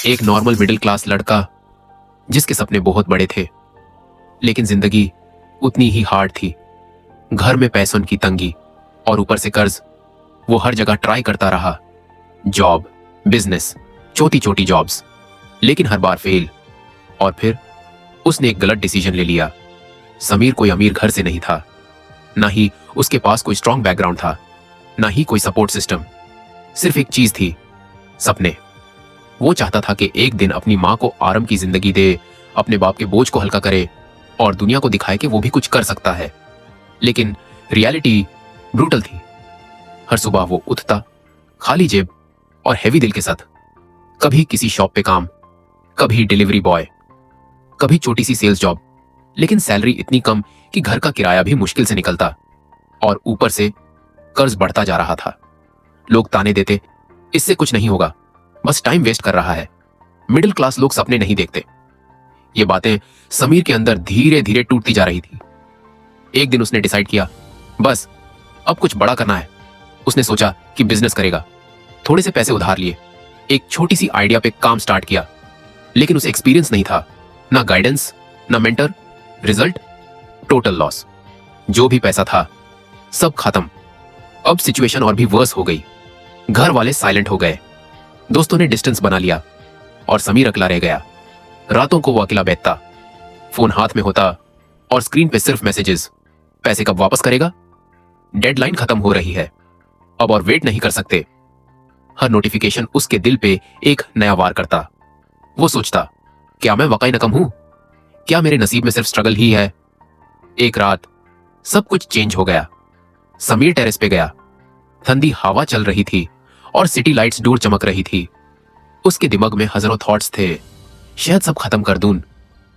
एक normal middle class लड़का जिसके सपने बहुत बड़े थे, लेकिन जिंदगी उतनी ही हार्ड थी। घर में पैसों की तंगी और ऊपर से कर्ज। वो हर जगह ट्राई करता रहा, जॉब, बिजनेस, छोटी छोटी जॉब्स, लेकिन हर बार फेल। और फिर उसने एक गलत डिसीजन ले लिया। समीर कोई अमीर घर से नहीं था, ना ही उसके पास कोई स्ट्रॉन्ग बैकग्राउंड था, ना ही कोई सपोर्ट सिस्टम। सिर्फ एक चीज थी, सपने। वो चाहता था कि एक दिन अपनी माँ को आराम की जिंदगी दे, अपने बाप के बोझ को हल्का करे और दुनिया को दिखाए कि वो भी कुछ कर सकता है। लेकिन रियलिटी ब्रूटल थी। हर सुबह वो उठता खाली जेब और हैवी दिल के साथ। कभी किसी शॉप पे काम, कभी डिलीवरी बॉय, कभी छोटी सी सेल्स जॉब, लेकिन सैलरी इतनी कम कि घर का किराया भी मुश्किल से निकलता और ऊपर से कर्ज बढ़ता जा रहा था। लोग ताने देते, इससे कुछ नहीं होगा, बस टाइम वेस्ट कर रहा है। मिडिल क्लास लोग सपने नहीं देखते। ये बातें समीर के अंदर धीरे धीरे टूटती जा रही थी। एक दिन उसने डिसाइड किया, बस अब कुछ बड़ा करना है। उसने सोचा कि बिजनेस करेगा। थोड़े से पैसे उधार लिए, एक छोटी सी आइडिया पे काम स्टार्ट किया, लेकिन उसे एक्सपीरियंस नहीं था, ना गाइडेंस, ना मेंटर। Result, total loss. जो भी पैसा था सब खत्म। अब सिचुएशन और भी वर्स हो गई। घर वाले साइलेंट हो गए, दोस्तों ने डिस्टेंस बना लिया और समीर अकेला रह गया। रातों को वो अकेला बैठता, फोन हाथ में होता और स्क्रीन पे सिर्फ मैसेजेस। पैसे कब वापस करेगा? डेडलाइन खत्म हो रही है, अब और वेट नहीं कर सकते। हर नोटिफिकेशन उसके दिल पे एक नया वार करता। वो सोचता, क्या मैं वाकई नकम हूं? क्या मेरे नसीब में सिर्फ स्ट्रगल ही है? एक रात सब कुछ चेंज हो गया। समीर टेरेस पे गया। ठंडी हवा चल रही थी और सिटी लाइट्स दूर चमक रही थी। उसके दिमाग में हजारों थॉट्स थे। शायद सब खत्म कर दूं,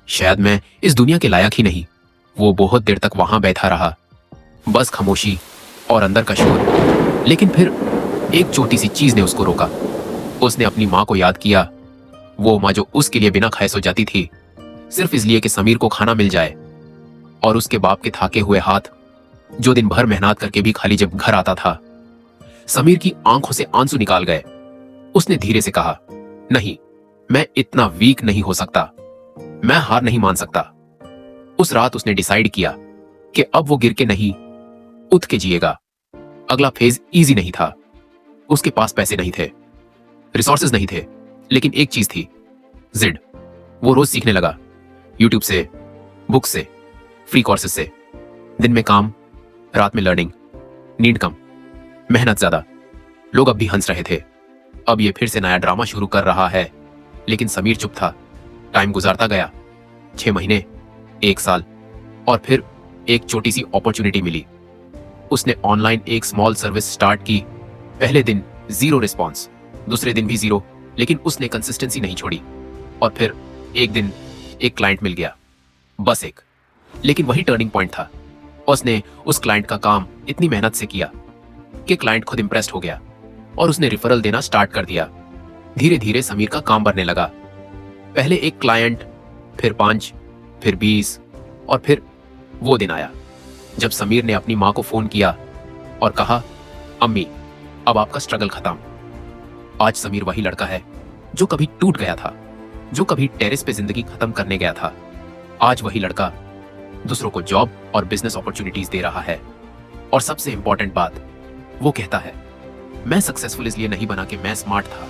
शायद मैं इस दुनिया के लायक ही नहीं। वो बहुत देर तक वहां बैठा रहा, बस खामोशी और अंदर का शोर। लेकिन फिर एक छोटी सी चीज ने उसको रोका। उसने अपनी माँ को याद किया, वो माँ जो उसके लिए बिना खाए सो जाती थी, सिर्फ इसलिए कि समीर को खाना मिल जाए। और उसके बाप के थाके हुए हाथ, जो दिन भर मेहनत करके भी खाली जब घर आता था। समीर की आंखों से आंसू निकाल गए। उसने धीरे से कहा, नहीं, मैं इतना वीक नहीं हो सकता, मैं हार नहीं मान सकता। उस रात उसने डिसाइड किया कि अब वो गिर के नहीं, उठ के जिएगा। अगला फेज इजी नहीं था। उसके पास पैसे नहीं थे, रिसोर्सेज नहीं थे, लेकिन एक चीज थी, जिद। वो रोज सीखने लगा, यूट्यूब से, बुक से, फ्री कोर्सेज से। दिन में काम, रात में लर्निंग। नींद कम, मेहनत ज्यादा। लोग अब भी हंस रहे थे, अब ये फिर से नया ड्रामा शुरू कर रहा है। लेकिन समीर चुप था। टाइम गुजारता गया, 6 महीने, 1 साल, और फिर एक छोटी सी अपॉर्चुनिटी मिली। उसने ऑनलाइन एक स्मॉल सर्विस स्टार्ट की। पहले दिन 0 रिस्पॉन्स, दूसरे दिन भी 0, लेकिन उसने कंसिस्टेंसी नहीं छोड़ी। और फिर एक दिन एक क्लाइंट मिल गया, बस एक। लेकिन वही टर्निंग पॉइंट था। उसने उस क्लाइंट का काम इतनी मेहनत से किया कि क्लाइंट खुद इंप्रेस्ड हो गया और उसने रेफरल देना स्टार्ट कर दिया। धीरे धीरे समीर का काम बढ़ने लगा। पहले एक क्लाइंट, फिर 5, फिर 20, और फिर वो दिन आया जब समीर ने अपनी माँ को फोन किया और कहा, अम्मी, अब आपका स्ट्रगल खत्म। आज समीर वही लड़का है जो कभी टूट गया था, जो कभी टेरेस पे जिंदगी खत्म करने गया था। आज वही लड़का दूसरों को जॉब और बिजनेस अपॉर्चुनिटीज दे रहा है। और सबसे इंपॉर्टेंट बात, वो कहता है, मैं सक्सेसफुल इसलिए नहीं बना कि मैं स्मार्ट था,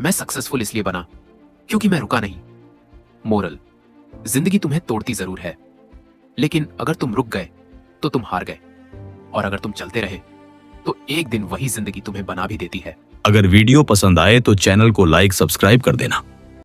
मैं सक्सेसफुल इसलिए बना क्योंकि मैं रुका नहीं। मोरल, जिंदगी तुम्हें तोड़ती जरूर है, लेकिन अगर तुम रुक गए तो तुम हार गए, और अगर तुम चलते रहे तो एक दिन वही जिंदगी तुम्हें बना भी देती है। अगर वीडियो पसंद आए तो चैनल को लाइक, सब्सक्राइब कर देना।